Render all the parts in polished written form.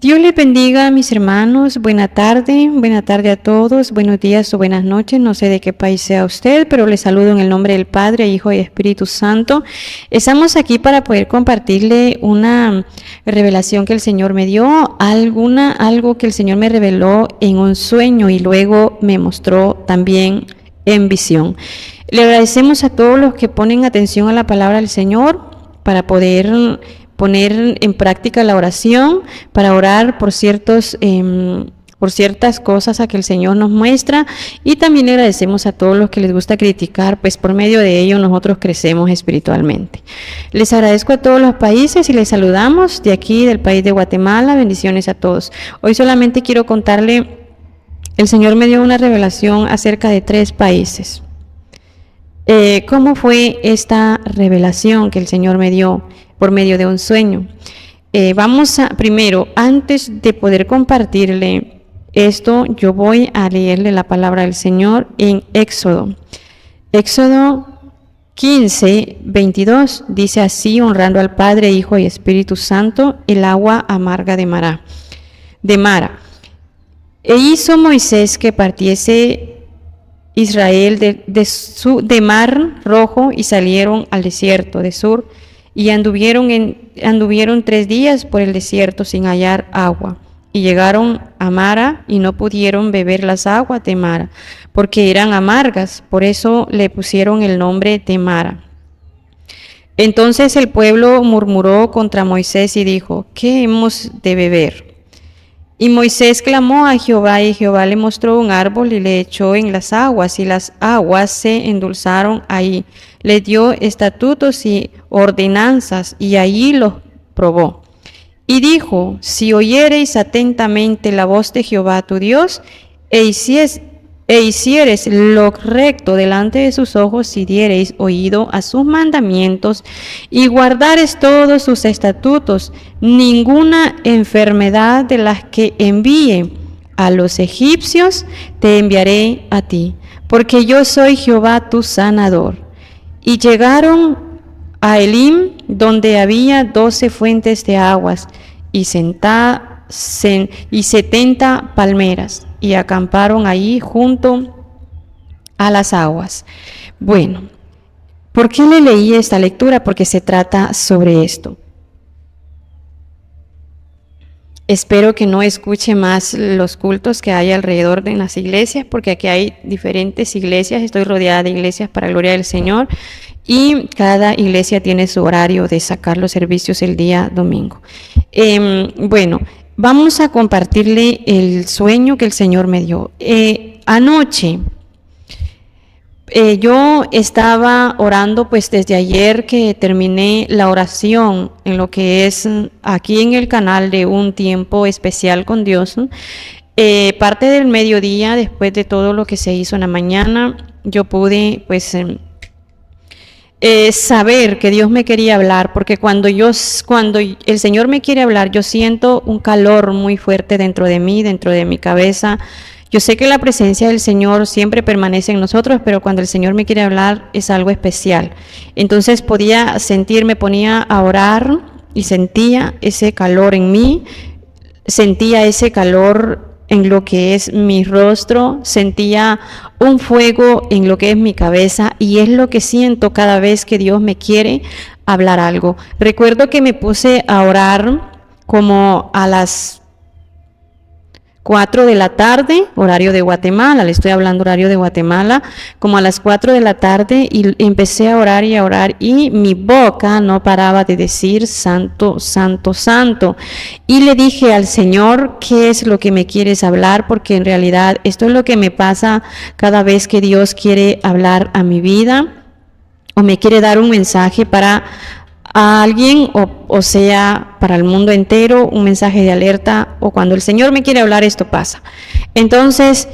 Dios les bendiga, mis hermanos. Buena tarde a todos, buenos días o buenas noches. No sé de qué país sea usted, pero les saludo en el nombre del Padre, Hijo y Espíritu Santo. Estamos aquí para poder compartirle una revelación que el Señor me dio, algo que el Señor me reveló en un sueño y luego me mostró también en visión. Le agradecemos a todos los que ponen atención a la palabra del Señor para poder poner en práctica la oración, para orar por ciertas cosas a que el Señor nos muestra, y también le agradecemos a todos los que les gusta criticar, pues por medio de ello nosotros crecemos espiritualmente. Les agradezco a todos los países y les saludamos de aquí, del país de Guatemala. Bendiciones a todos. Hoy solamente quiero contarle, el Señor me dio una revelación acerca de 3 países. ¿Cómo fue esta revelación que el Señor me dio por medio de un sueño? Primero, antes de poder compartirle esto, yo voy a leerle la palabra del Señor en Éxodo. Éxodo 15:22 dice así: honrando al Padre, Hijo y Espíritu Santo, el agua amarga de Mara. E hizo Moisés que partiese Israel de Mar Rojo, y salieron al desierto de Sur, y anduvieron 3 días por el desierto sin hallar agua, y llegaron a Mara, y no pudieron beber las aguas de Mara, porque eran amargas. Por eso le pusieron el nombre de Mara. Entonces el pueblo murmuró contra Moisés y dijo: ¿qué hemos de beber? Y Moisés clamó a Jehová, y Jehová le mostró un árbol y le echó en las aguas, y las aguas se endulzaron ahí. Le dio estatutos y ordenanzas, y allí los probó. Y dijo: si oyereis atentamente la voz de Jehová tu Dios, e hiciereis lo recto delante de sus ojos, si diereis oído a sus mandamientos y guardares todos sus estatutos, ninguna enfermedad de las que envíe a los egipcios te enviaré a ti, porque yo soy Jehová tu sanador. Y llegaron a Elim, donde había 12 fuentes de aguas y 70 palmeras, y acamparon allí junto a las aguas. Bueno, ¿por qué le leí esta lectura? Porque se trata sobre esto. Espero que no escuche más los cultos que hay alrededor de las iglesias, porque aquí hay diferentes iglesias. Estoy rodeada de iglesias para gloria del Señor, y cada iglesia tiene su horario de sacar los servicios el día domingo. Bueno, vamos a compartirle el sueño que el Señor me dio. Anoche yo estaba orando, pues desde ayer que terminé la oración en lo que es aquí en el canal de Un Tiempo Especial con Dios. Parte del mediodía, después de todo lo que se hizo en la mañana, yo pude pues saber que Dios me quería hablar, porque cuando el Señor me quiere hablar, yo siento un calor muy fuerte dentro de mí, dentro de mi cabeza. Yo sé que la presencia del Señor siempre permanece en nosotros, pero cuando el Señor me quiere hablar es algo especial. Entonces me ponía a orar y sentía ese calor en mí, sentía ese calor en lo que es mi rostro, sentía un fuego en lo que es mi cabeza, y es lo que siento cada vez que Dios me quiere hablar algo. Recuerdo que me puse a orar como a las 4 de la tarde, horario de Guatemala, le estoy hablando horario de Guatemala, como a las 4 de la tarde, y empecé a orar, y mi boca no paraba de decir: santo, santo, santo. Y le dije al Señor: ¿qué es lo que me quieres hablar? Porque en realidad esto es lo que me pasa cada vez que Dios quiere hablar a mi vida, o me quiere dar un mensaje para a alguien, o sea, para el mundo entero, un mensaje de alerta, o cuando el Señor me quiere hablar, esto pasa. Entonces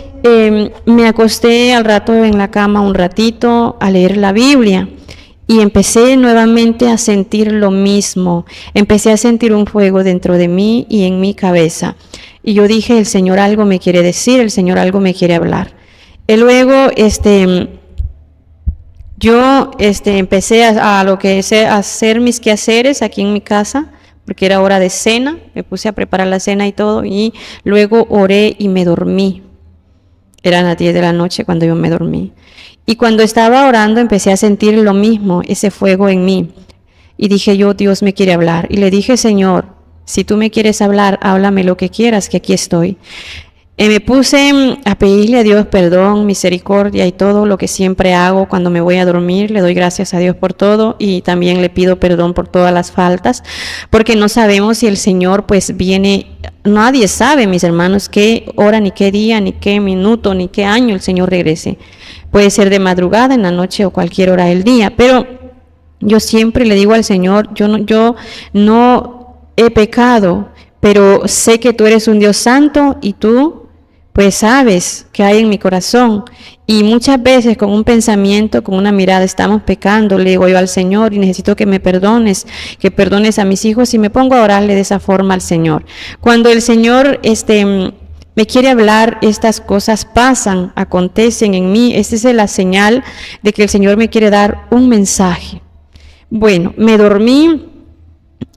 me acosté al rato en la cama un ratito a leer la Biblia, y empecé nuevamente a sentir lo mismo. Empecé a sentir un fuego dentro de mí y en mi cabeza, y yo dije: el Señor algo me quiere decir, el Señor algo me quiere hablar. Y luego yo empecé a hacer mis quehaceres aquí en mi casa, porque era hora de cena, me puse a preparar la cena y todo, y luego oré y me dormí. Eran las 10 de la noche cuando yo me dormí. Y cuando estaba orando empecé a sentir lo mismo, ese fuego en mí. Y dije yo, Dios me quiere hablar. Y le dije, Señor, si tú me quieres hablar, háblame lo que quieras, que aquí estoy. Me puse a pedirle a Dios perdón, misericordia y todo lo que siempre hago cuando me voy a dormir. Le doy gracias a Dios por todo y también le pido perdón por todas las faltas, porque no sabemos si el Señor pues viene. Nadie sabe, mis hermanos, qué hora, ni qué día, ni qué minuto, ni qué año el Señor regrese. Puede ser de madrugada, en la noche o cualquier hora del día, pero yo siempre le digo al Señor, yo no he pecado, pero sé que tú eres un Dios santo y tú pues sabes que hay en mi corazón. Y muchas veces con un pensamiento, con una mirada estamos pecando. Le digo yo al Señor y necesito que me perdones, que perdones a mis hijos, y me pongo a orarle de esa forma al Señor. Cuando el Señor me quiere hablar, estas cosas pasan, acontecen en mí. Esta es la señal de que el Señor me quiere dar un mensaje. Bueno, me dormí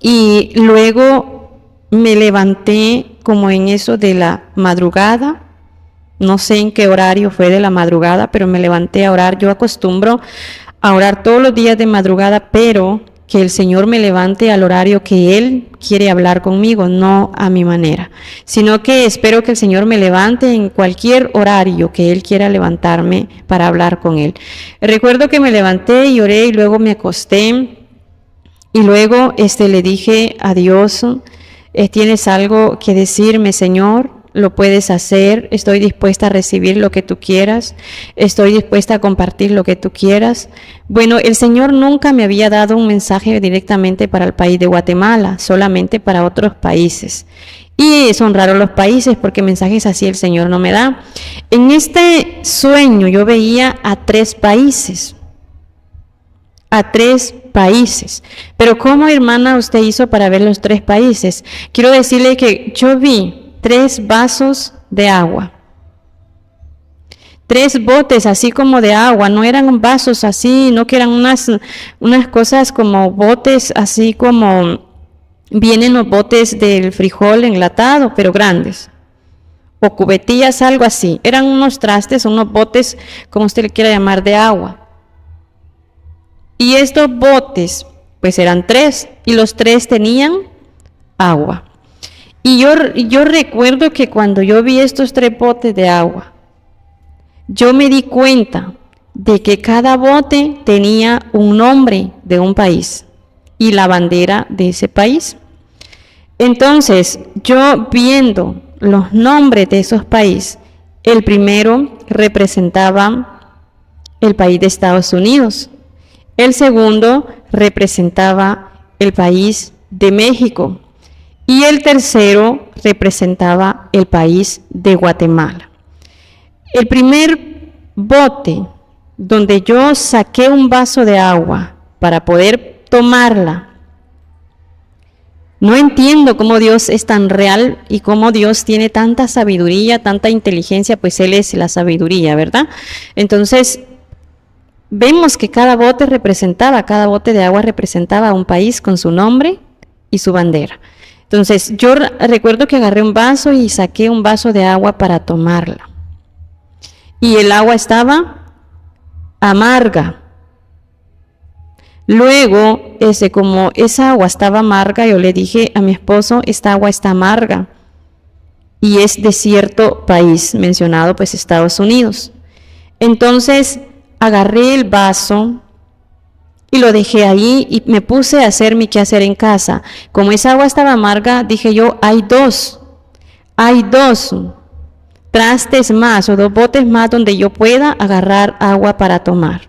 y luego me levanté como en eso de la madrugada. No sé en qué horario fue de la madrugada, pero me levanté a orar. Yo acostumbro a orar todos los días de madrugada, pero que el Señor me levante al horario que Él quiere hablar conmigo, no a mi manera, sino que espero que el Señor me levante en cualquier horario que Él quiera levantarme para hablar con Él. Recuerdo que me levanté y oré y luego me acosté y luego le dije a Dios, ¿tienes algo que decirme, Señor? Lo puedes hacer, estoy dispuesta a recibir lo que tú quieras, estoy dispuesta a compartir lo que tú quieras. Bueno, el Señor nunca me había dado un mensaje directamente para el país de Guatemala, solamente para otros países. Y son raros los países porque mensajes así el Señor no me da. En este sueño yo veía a 3 países. A 3 países. Pero ¿cómo, hermana, usted hizo para ver los 3 países? Quiero decirle que yo vi 3 vasos de agua, 3 botes así como de agua, no eran vasos así, no que eran unas cosas como botes así como vienen los botes del frijol enlatado, pero grandes, o cubetillas, algo así. Eran unos trastes, unos botes, como usted le quiera llamar, de agua. Y estos botes, pues eran 3, y los 3 tenían agua. Y yo recuerdo que cuando yo vi estos 3 botes de agua, yo me di cuenta de que cada bote tenía un nombre de un país y la bandera de ese país. Entonces, yo viendo los nombres de esos países, el primero representaba el país de Estados Unidos, el segundo representaba el país de México, y el tercero representaba el país de Guatemala. El primer bote donde yo saqué un vaso de agua para poder tomarla, no entiendo cómo Dios es tan real y cómo Dios tiene tanta sabiduría, tanta inteligencia, pues Él es la sabiduría, ¿verdad? Entonces, vemos que cada bote de agua representaba un país con su nombre y su bandera. Entonces, yo recuerdo que agarré un vaso y saqué un vaso de agua para tomarla. Y el agua estaba amarga. Luego, como esa agua estaba amarga, yo le dije a mi esposo, esta agua está amarga. Y es de cierto país, mencionado pues Estados Unidos. Entonces, agarré el vaso y lo dejé ahí y me puse a hacer mi quehacer en casa. Como esa agua estaba amarga, dije yo, hay dos trastes más o 2 botes más donde yo pueda agarrar agua para tomar.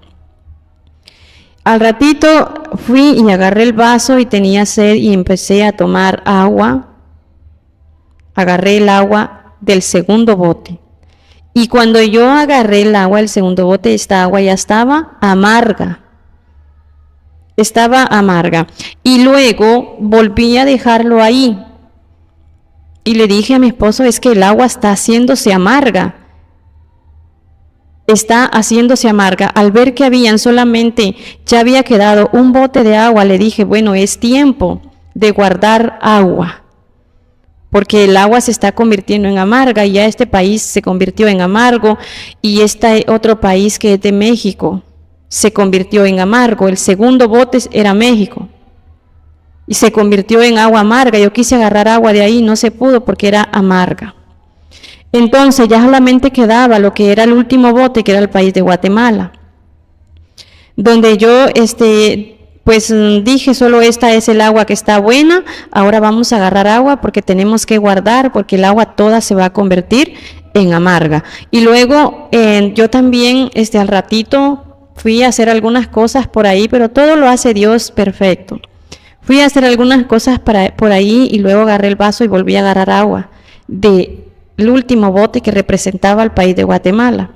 Al ratito fui y agarré el vaso y tenía sed y empecé a tomar agua. Agarré el agua del segundo bote. Y cuando yo agarré el agua del segundo bote, esta agua ya estaba amarga. Y luego volví a dejarlo ahí. Y le dije a mi esposo, es que el agua está haciéndose amarga. Al ver que ya había quedado un bote de agua, le dije, bueno, es tiempo de guardar agua, porque el agua se está convirtiendo en amarga y ya este país se convirtió en amargo y este otro país que es de México se convirtió en amargo. El segundo bote era México y se convirtió en agua amarga. Yo quise agarrar agua de ahí, no se pudo porque era amarga. Entonces ya solamente quedaba lo que era el último bote, que era el país de Guatemala, donde yo pues dije, solo esta es el agua que está buena, ahora vamos a agarrar agua porque tenemos que guardar, porque el agua toda se va a convertir en amarga. Y luego yo también al ratito fui a hacer algunas cosas por ahí, pero todo lo hace Dios perfecto. Fui a hacer algunas cosas por ahí y luego agarré el vaso y volví a agarrar agua del último bote que representaba al país de Guatemala.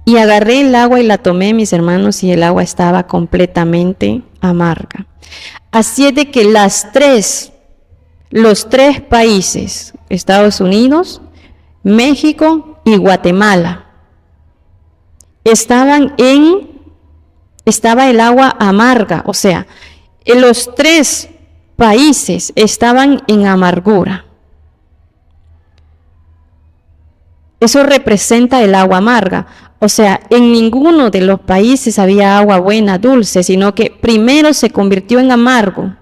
Y agarré el agua y la tomé, mis hermanos, y el agua estaba completamente amarga. Así es de que los tres países, Estados Unidos, México y Guatemala, estaba el agua amarga, o sea, los tres países estaban en amargura. Eso representa el agua amarga. O sea, en ninguno de los países había agua buena, dulce, sino que primero se convirtió en amargo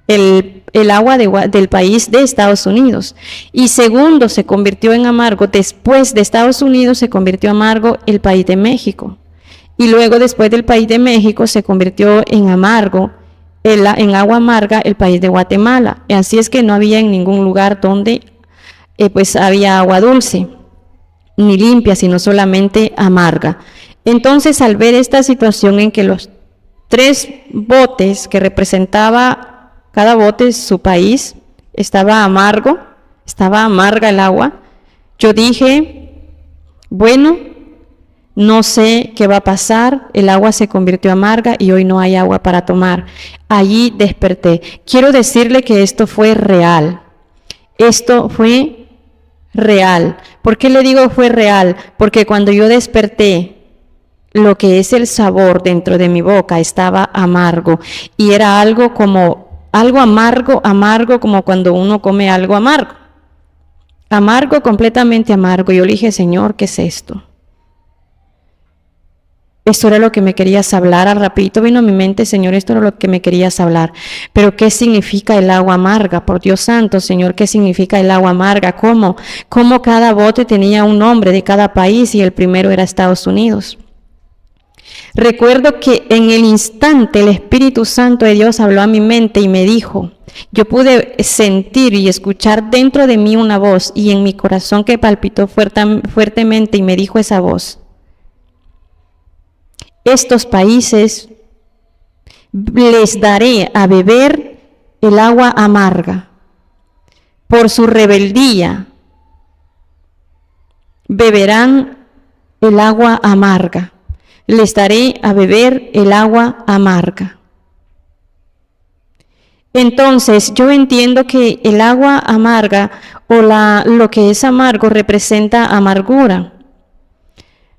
el agua del país de Estados Unidos. Y segundo, se convirtió en amargo, después de Estados Unidos se convirtió amargo el país de México. Y luego después del país de México se convirtió en amargo, en agua amarga el país de Guatemala. Y así es que no había en ningún lugar donde pues había agua dulce ni limpia, sino solamente amarga. Entonces, al ver esta situación en que los tres botes que representaba cada bote su país estaba amarga el agua, yo dije, bueno, no sé qué va a pasar, el agua se convirtió amarga y hoy no hay agua para tomar. Allí desperté. Quiero decirle que esto fue real. Esto fue real. ¿Por qué le digo fue real? Porque cuando yo desperté, lo que es el sabor dentro de mi boca estaba amargo y era algo amargo como cuando uno come algo amargo, completamente amargo. Yo le dije, Señor, ¿qué es esto? Esto era lo que me querías hablar. Al rapidito vino a mi mente, Señor, esto era lo que me querías hablar. Pero ¿qué significa el agua amarga? Por Dios santo, Señor, ¿qué significa el agua amarga? ¿Cómo cada bote tenía un nombre de cada país y el primero era Estados Unidos? Recuerdo que en el instante el Espíritu Santo de Dios habló a mi mente y me dijo, yo pude sentir y escuchar dentro de mí una voz y en mi corazón que palpitó fuertemente y me dijo esa voz, estos países les daré a beber el agua amarga. Por su rebeldía beberán el agua amarga. Les daré a beber el agua amarga. Entonces, yo entiendo que el agua amarga o lo que es amargo representa amargura.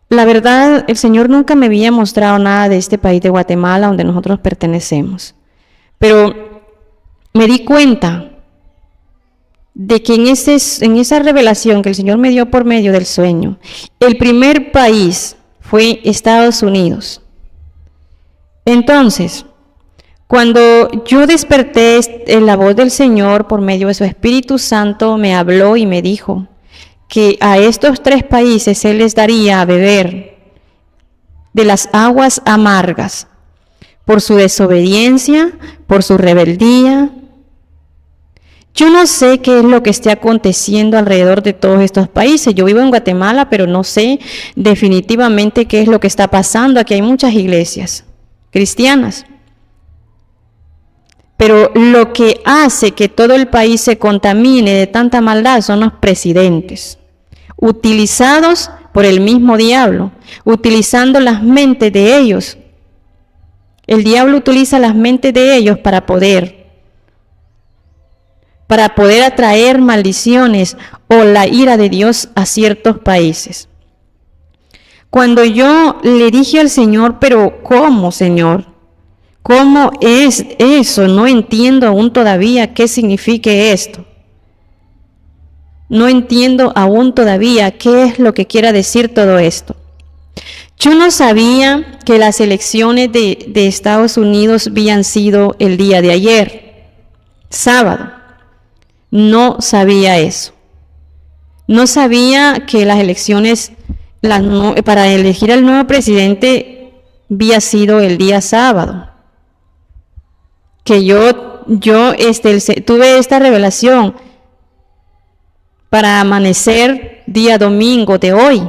La verdad, el Señor nunca me había mostrado nada de este país de Guatemala donde nosotros pertenecemos. Pero me di cuenta de que en esa revelación que el Señor me dio por medio del sueño, el primer país fue Estados Unidos. Entonces, cuando yo desperté, la voz del Señor por medio de su Espíritu Santo me habló y me dijo que a estos tres países Él les daría a beber de las aguas amargas por su desobediencia, por su rebeldía. Yo no sé qué es lo que esté aconteciendo alrededor de todos estos países. Yo vivo en Guatemala, pero no sé definitivamente qué es lo que está pasando. Aquí hay muchas iglesias cristianas. Pero lo que hace que todo el país se contamine de tanta maldad son los presidentes, utilizados por el mismo diablo, utilizando las mentes de ellos. El diablo utiliza las mentes de ellos para poder atraer maldiciones o la ira de Dios a ciertos países. Cuando yo le dije al Señor, pero ¿cómo, Señor? ¿Cómo es eso? No entiendo aún todavía qué signifique esto. No entiendo aún todavía qué es lo que quiera decir todo esto. Yo no sabía que las elecciones de Estados Unidos habían sido el día de ayer, sábado. No sabía eso. No sabía que las elecciones para elegir al nuevo presidente había sido el día sábado. Que yo tuve esta revelación para amanecer día domingo de hoy.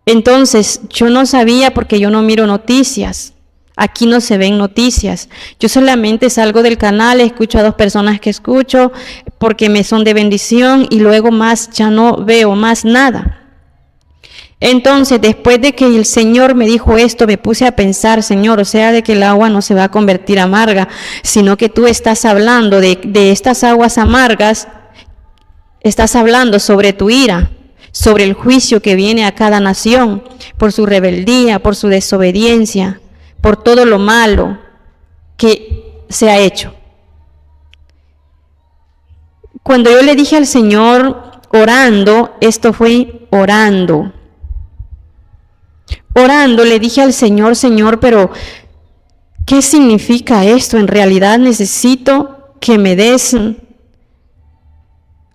Entonces, yo no sabía porque yo no miro noticias. Aquí no se ven noticias. Yo solamente salgo del canal, escucho a 2 personas que escucho porque me son de bendición y luego más ya no veo más nada. Entonces, después de que el Señor me dijo esto, me puse a pensar, Señor, o sea, de que el agua no se va a convertir amarga, sino que tú estás hablando de estas aguas amargas, estás hablando sobre tu ira, sobre el juicio que viene a cada nación por su rebeldía, por su desobediencia, por todo lo malo que se ha hecho. Cuando yo le dije al Señor orando, esto fue orando. Orando le dije al Señor, Señor, pero ¿qué significa esto? En realidad necesito que me des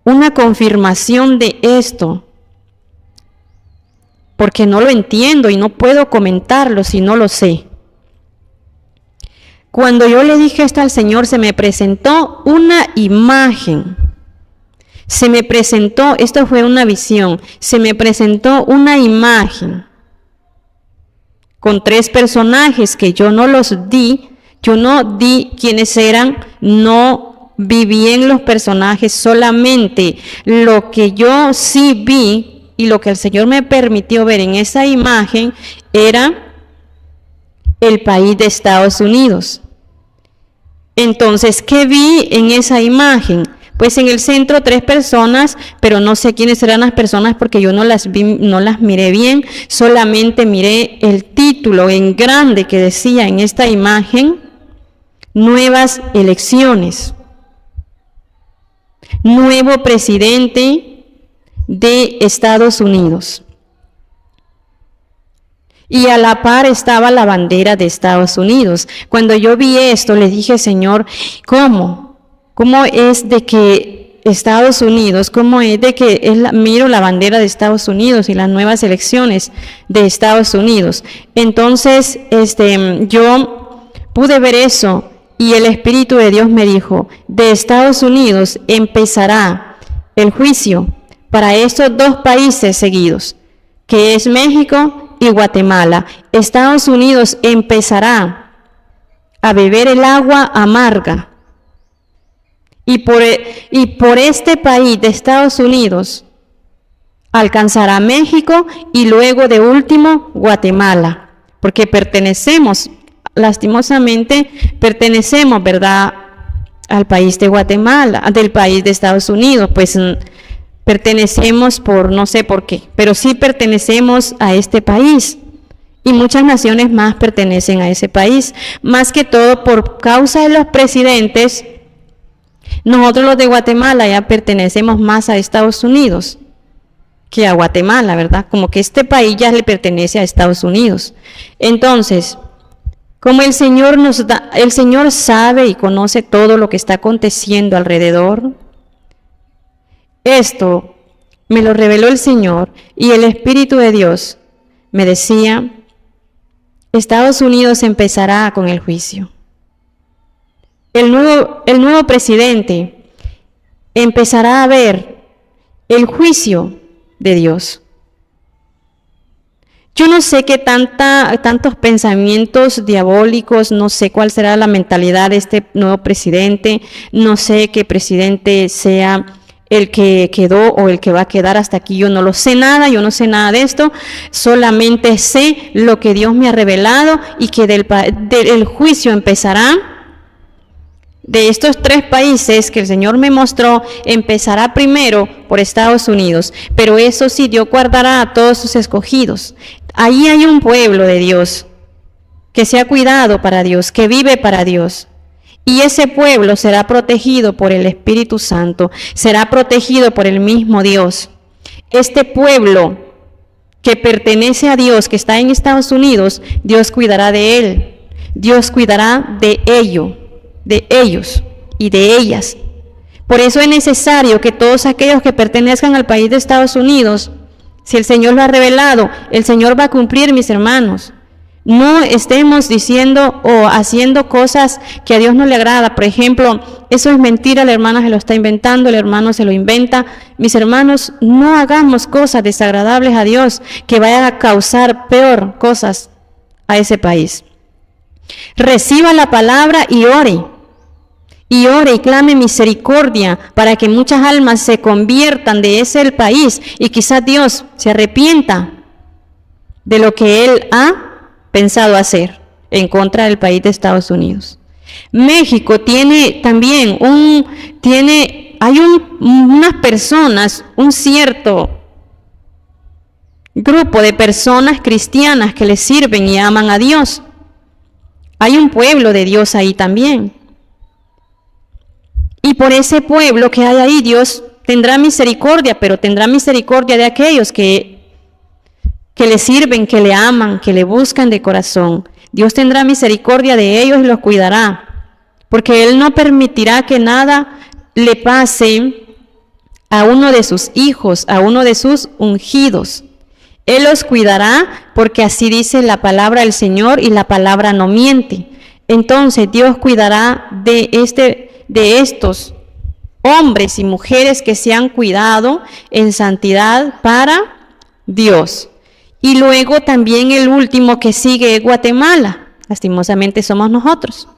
una confirmación de esto, porque no lo entiendo y no puedo comentarlo si no lo sé. Cuando yo le dije esto al Señor, se me presentó una imagen. Esto fue una visión, se me presentó una imagen con 3 personajes que yo no di quiénes eran, no vi bien los personajes, solamente lo que yo sí vi y lo que el Señor me permitió ver en esa imagen era el país de Estados Unidos. Entonces, ¿qué vi en esa imagen? Pues en el centro 3 personas, pero no sé quiénes eran las personas porque yo no las miré bien, solamente miré el título en grande que decía en esta imagen, nuevas elecciones, nuevo presidente de Estados Unidos. Y a la par estaba la bandera de Estados Unidos. Cuando yo vi esto, le dije, Señor, ¿cómo es de que Estados Unidos, miro la bandera de Estados Unidos y las nuevas elecciones de Estados Unidos? Entonces, yo pude ver eso y el Espíritu de Dios me dijo, de Estados Unidos empezará el juicio para estos 2 países seguidos, que es México y Guatemala. Estados Unidos empezará a beber el agua amarga. Y por este país de Estados Unidos alcanzará México y luego de último Guatemala, porque lastimosamente pertenecemos, ¿verdad?, al país de Guatemala, del país de Estados Unidos, pues pertenecemos por no sé por qué, pero sí pertenecemos a este país. Y muchas naciones más pertenecen a ese país, más que todo por causa de los presidentes. Nosotros los de Guatemala ya pertenecemos más a Estados Unidos que a Guatemala, ¿verdad? Como que este país ya le pertenece a Estados Unidos. Entonces, como el Señor sabe y conoce todo lo que está aconteciendo alrededor, esto me lo reveló el Señor y el Espíritu de Dios me decía, Estados Unidos empezará con el juicio. El nuevo presidente empezará a ver el juicio de Dios. Yo no sé qué tantos pensamientos diabólicos, no sé cuál será la mentalidad de este nuevo presidente, no sé qué presidente sea el que quedó o el que va a quedar hasta aquí. Yo no lo sé nada, yo no sé nada de esto, solamente sé lo que Dios me ha revelado y que del juicio empezará. De estos 3 países que el Señor me mostró, empezará primero por Estados Unidos, pero eso sí, Dios guardará a todos sus escogidos. Ahí hay un pueblo de Dios que se ha cuidado para Dios, que vive para Dios. Y ese pueblo será protegido por el Espíritu Santo, será protegido por el mismo Dios. Este pueblo que pertenece a Dios, que está en Estados Unidos, Dios cuidará de él. Dios cuidará de ellos y de ellas. Por eso es necesario que todos aquellos que pertenezcan al país de Estados Unidos, si el Señor lo ha revelado, el Señor va a cumplir, mis hermanos. No estemos diciendo o haciendo cosas que a Dios no le agrada. Por ejemplo, eso es mentira, la hermana se lo está inventando, el hermano se lo inventa. Mis hermanos, no hagamos cosas desagradables a Dios que vayan a causar peor cosas a ese país. Reciba la palabra y ore y clame misericordia para que muchas almas se conviertan de ese país y quizás Dios se arrepienta de lo que Él ha pensado hacer en contra del país de Estados Unidos. México tiene también unas personas, un cierto grupo de personas cristianas que le sirven y aman a Dios. Hay un pueblo de Dios ahí también. Y por ese pueblo que hay ahí, Dios tendrá misericordia, pero tendrá misericordia de aquellos que le sirven, que le aman, que le buscan de corazón. Dios tendrá misericordia de ellos y los cuidará, porque Él no permitirá que nada le pase a uno de sus hijos, a uno de sus ungidos. Él los cuidará porque así dice la palabra del Señor y la palabra no miente. Entonces Dios cuidará de estos hombres y mujeres que se han cuidado en santidad para Dios. Y luego también el último que sigue es Guatemala. Lastimosamente somos nosotros.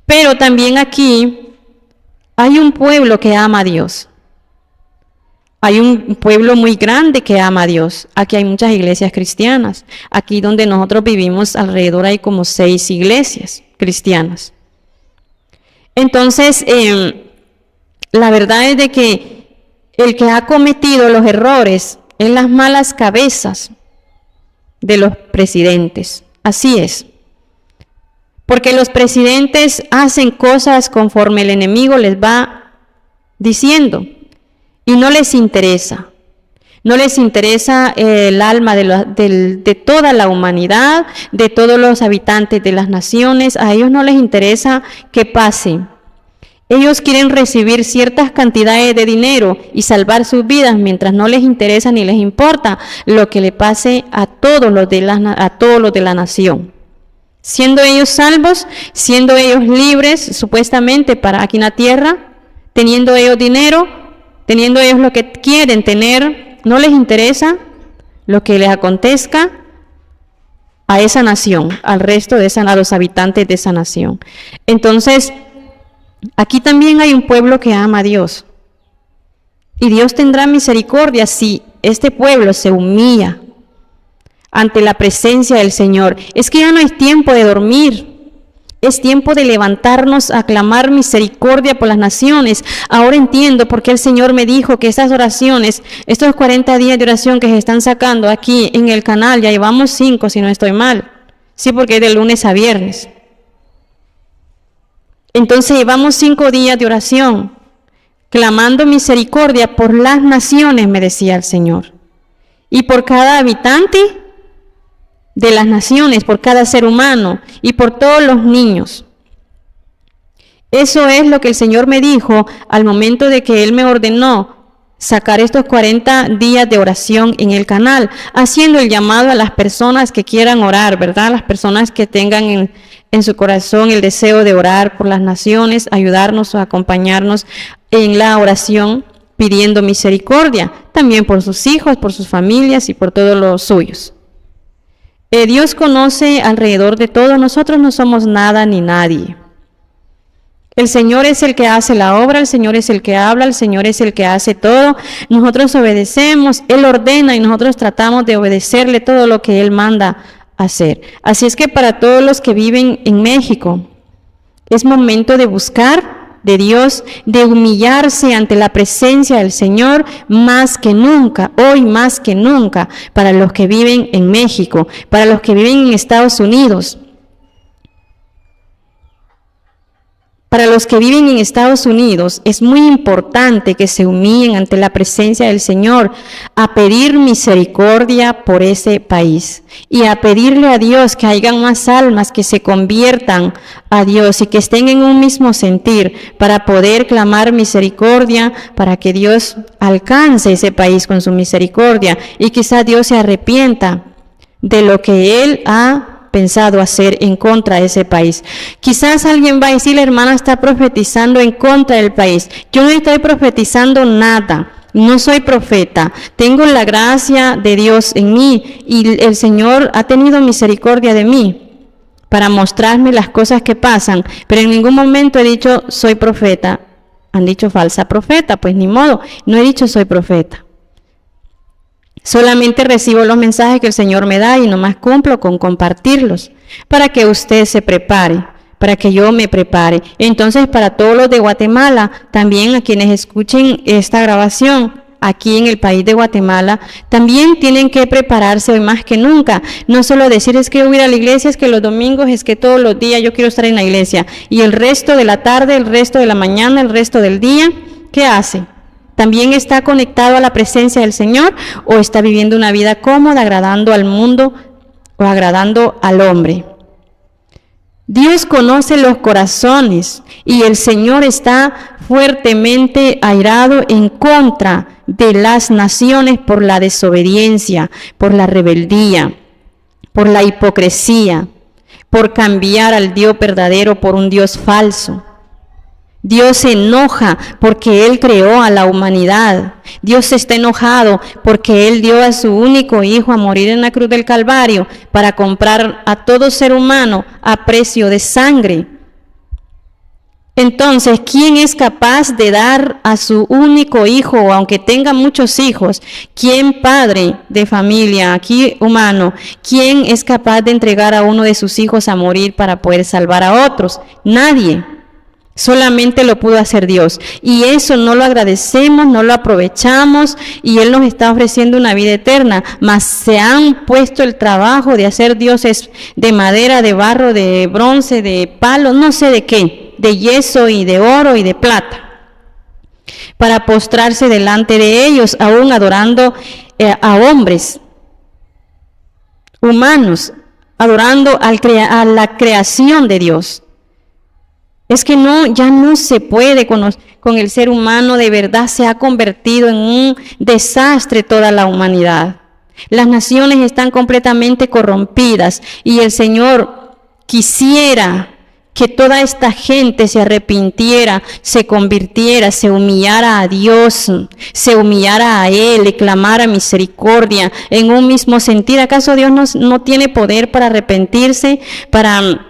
Pero también aquí hay un pueblo que ama a Dios. Hay un pueblo muy grande que ama a Dios. Aquí hay muchas iglesias cristianas. Aquí donde nosotros vivimos alrededor hay como 6 iglesias cristianas. Entonces, la verdad es de que el que ha cometido los errores en las malas cabezas de los presidentes. Así es. Porque los presidentes hacen cosas conforme el enemigo les va diciendo y no les interesa. No les interesa el alma de toda la humanidad, de todos los habitantes de las naciones. A ellos no les interesa que pase. Ellos quieren recibir ciertas cantidades de dinero y salvar sus vidas, mientras no les interesa ni les importa lo que le pase a todos los de la nación. Siendo ellos salvos, siendo ellos libres, supuestamente para aquí en la tierra, teniendo ellos dinero, teniendo ellos lo que quieren tener, no les interesa lo que les acontezca a esa nación, al resto a los habitantes de esa nación. Entonces, aquí también hay un pueblo que ama a Dios. Y Dios tendrá misericordia si este pueblo se humilla ante la presencia del Señor. Es que ya no es tiempo de dormir. Es tiempo de levantarnos a clamar misericordia por las naciones. Ahora entiendo por qué el Señor me dijo que esas oraciones, estos 40 días de oración que se están sacando aquí en el canal, ya llevamos 5 si no estoy mal. Sí, porque es de lunes a viernes. Entonces llevamos 5 días de oración, clamando misericordia por las naciones, me decía el Señor. Y por cada habitante de las naciones, por cada ser humano y por todos los niños. Eso es lo que el Señor me dijo al momento de que Él me ordenó sacar estos 40 días de oración en el canal, haciendo el llamado a las personas que quieran orar, ¿verdad? Las personas que tengan en su corazón el deseo de orar por las naciones, ayudarnos o acompañarnos en la oración pidiendo misericordia, también por sus hijos, por sus familias y por todos los suyos. Dios conoce alrededor de todos, nosotros no somos nada ni nadie. El Señor es el que hace la obra, el Señor es el que habla, el Señor es el que hace todo. Nosotros obedecemos, Él ordena y nosotros tratamos de obedecerle todo lo que Él manda hacer. Así es que para todos los que viven en México, es momento de buscar de Dios, de humillarse ante la presencia del Señor más que nunca, hoy más que nunca, para los que viven en México, para los que viven en Estados Unidos. Para los que viven en Estados Unidos, es muy importante que se humillen ante la presencia del Señor a pedir misericordia por ese país y a pedirle a Dios que hayan más almas que se conviertan a Dios y que estén en un mismo sentir para poder clamar misericordia, para que Dios alcance ese país con su misericordia y quizá Dios se arrepienta de lo que Él ha pensado hacer en contra de ese país. Quizás alguien va a decir, la hermana está profetizando en contra del país. Yo no estoy profetizando nada, no soy profeta, tengo la gracia de Dios en mí y el Señor ha tenido misericordia de mí para mostrarme las cosas que pasan, pero en ningún momento he dicho soy profeta. Han dicho falsa profeta, pues ni modo, no he dicho soy profeta. Solamente recibo los mensajes que el Señor me da y nomás cumplo con compartirlos para que usted se prepare, para que yo me prepare. Entonces, para todos los de Guatemala, también a quienes escuchen esta grabación, aquí en el país de Guatemala, también tienen que prepararse hoy más que nunca. No solo decir es que voy a ir a la iglesia, es que los domingos, es que todos los días yo quiero estar en la iglesia. Y el resto de la tarde, el resto de la mañana, el resto del día, ¿qué hace? ¿También está conectado a la presencia del Señor o está viviendo una vida cómoda, agradando al mundo o agradando al hombre? Dios conoce los corazones y el Señor está fuertemente airado en contra de las naciones por la desobediencia, por la rebeldía, por la hipocresía, por cambiar al Dios verdadero por un Dios falso. Dios se enoja porque Él creó a la humanidad. Dios está enojado porque Él dio a su único Hijo a morir en la cruz del Calvario para comprar a todo ser humano a precio de sangre. Entonces, ¿quién es capaz de dar a su único hijo, aunque tenga muchos hijos? ¿Quién padre de familia, aquí humano, quién es capaz de entregar a uno de sus hijos a morir para poder salvar a otros? Nadie. Solamente lo pudo hacer Dios y eso no lo agradecemos, no lo aprovechamos y Él nos está ofreciendo una vida eterna, mas se han puesto el trabajo de hacer dioses de madera, de barro, de bronce, de palo, no sé de qué, de yeso y de oro y de plata, para postrarse delante de ellos, aún adorando a hombres humanos, adorando a la creación de Dios. Es que ya no se puede con el ser humano, de verdad se ha convertido en un desastre toda la humanidad. Las naciones están completamente corrompidas y el Señor quisiera que toda esta gente se arrepintiera, se convirtiera, se humillara a Dios, se humillara a Él, le clamara misericordia en un mismo sentir. ¿Acaso Dios no tiene poder para arrepentirse, para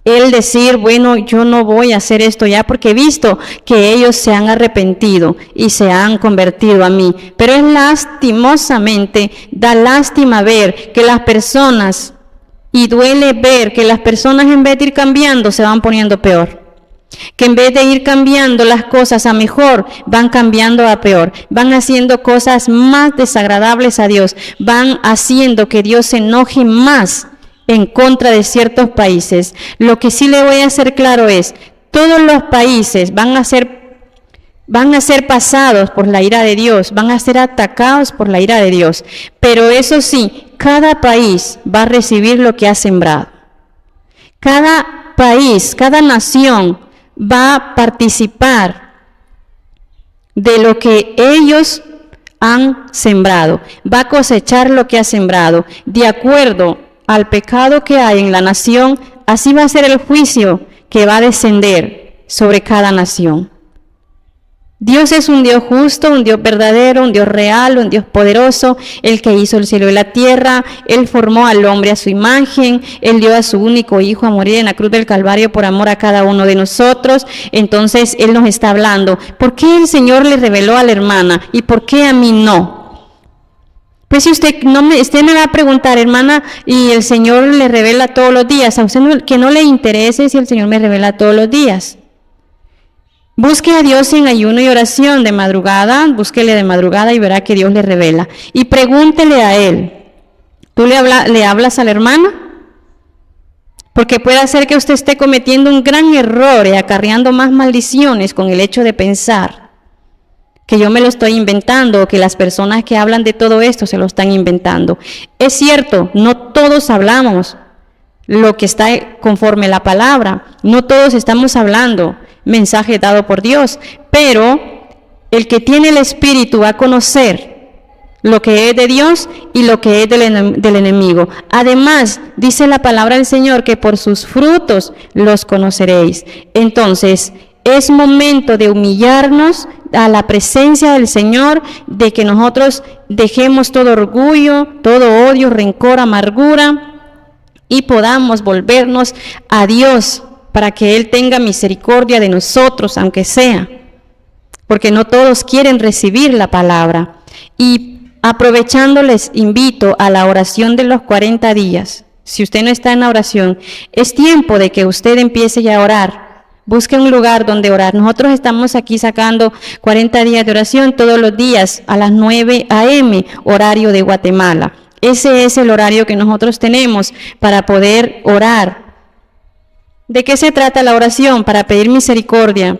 Él decir, bueno, yo no voy a hacer esto ya porque he visto que ellos se han arrepentido y se han convertido a mí? Pero es lastimosamente, da lástima ver que las personas, y duele ver que las personas en vez de ir cambiando se van poniendo peor. Que en vez de ir cambiando las cosas a mejor, van cambiando a peor. Van haciendo cosas más desagradables a Dios. Van haciendo que Dios se enoje más en contra de ciertos países. Lo que sí le voy a hacer claro es, todos los países van a ser pasados por la ira de Dios, van a ser atacados por la ira de Dios, pero eso sí, cada país va a recibir lo que ha sembrado. Cada país, cada nación va a participar de lo que ellos han sembrado, va a cosechar lo que ha sembrado, de acuerdo al pecado que hay en la nación, así va a ser el juicio que va a descender sobre cada nación. Dios es un Dios justo, un Dios verdadero, un Dios real, un Dios poderoso, el que hizo el cielo y la tierra. Él formó al hombre a su imagen, Él dio a su único Hijo a morir en la cruz del Calvario por amor a cada uno de nosotros. Entonces Él nos está hablando, ¿por qué el Señor le reveló a la hermana y por qué a mí no? Pues si usted me va a preguntar, hermana, y el Señor le revela todos los días, a usted que no le interese si el Señor me revela todos los días. Busque a Dios en ayuno y oración de madrugada, búsquele de madrugada y verá que Dios le revela. Y pregúntele a Él, ¿tú le hablas a la hermana? Porque puede ser que usted esté cometiendo un gran error y acarreando más maldiciones con el hecho de pensar que yo me lo estoy inventando o que las personas que hablan de todo esto se lo están inventando. Es cierto, no todos hablamos lo que está conforme a la palabra, no todos estamos hablando mensaje dado por Dios, pero el que tiene el Espíritu va a conocer lo que es de Dios y lo que es del enemigo. Además, dice la palabra del Señor que por sus frutos los conoceréis. Entonces, es momento de humillarnos a la presencia del Señor, de que nosotros dejemos todo orgullo, todo odio, rencor, amargura y podamos volvernos a Dios para que Él tenga misericordia de nosotros, aunque sea, porque no todos quieren recibir la palabra. Y aprovechando, les invito a la oración de los 40 días. Si usted no está en la oración, es tiempo de que usted empiece ya a orar. Busque un lugar donde orar. Nosotros estamos aquí sacando 40 días de oración todos los días a las 9 a.m., horario de Guatemala. Ese es el horario que nosotros tenemos para poder orar. ¿De qué se trata la oración? Para pedir misericordia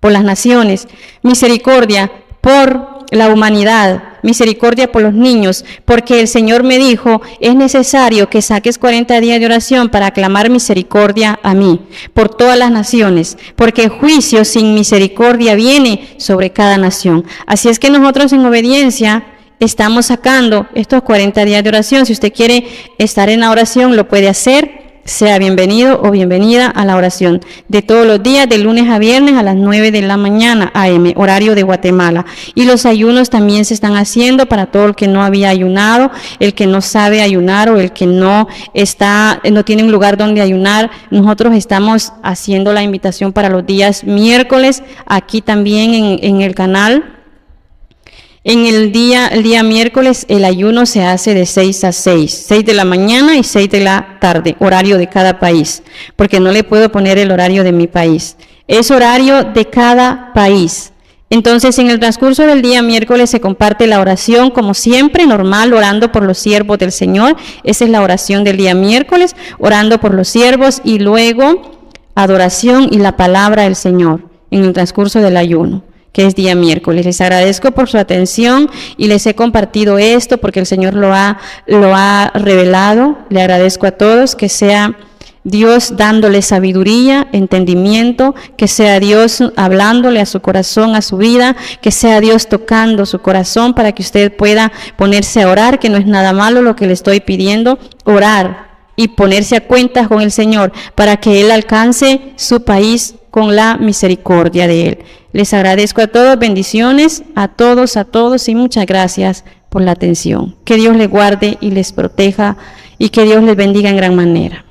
por las naciones, misericordia por la humanidad, misericordia por los niños, porque el Señor me dijo, es necesario que saques 40 días de oración para clamar misericordia a mí, por todas las naciones, porque el juicio sin misericordia viene sobre cada nación. Así es que nosotros en obediencia estamos sacando estos 40 días de oración. Si usted quiere estar en la oración, lo puede hacer. Sea bienvenido o bienvenida a la oración de todos los días, de lunes a viernes a las 9 de la mañana AM, horario de Guatemala. Y los ayunos también se están haciendo para todo el que no había ayunado, el que no sabe ayunar o el que no tiene un lugar donde ayunar. Nosotros estamos haciendo la invitación para los días miércoles, aquí también en el canal. El día miércoles el ayuno se hace de 6 a 6 de la mañana y 6 de la tarde, horario de cada país, porque no le puedo poner el horario de mi país, es horario de cada país. Entonces, en el transcurso del día miércoles se comparte la oración, como siempre, normal, orando por los siervos del Señor. Esa es la oración del día miércoles, orando por los siervos, y luego adoración y la palabra del Señor en el transcurso del ayuno, que es día miércoles. Les agradezco por su atención y les he compartido esto porque el Señor lo ha revelado. Le agradezco a todos, que sea Dios dándole sabiduría, entendimiento, que sea Dios hablándole a su corazón, a su vida, que sea Dios tocando su corazón para que usted pueda ponerse a orar, que no es nada malo lo que le estoy pidiendo, orar y ponerse a cuentas con el Señor para que Él alcance su país con la misericordia de Él. Les agradezco a todos, bendiciones a todos y muchas gracias por la atención. Que Dios les guarde y les proteja y que Dios les bendiga en gran manera.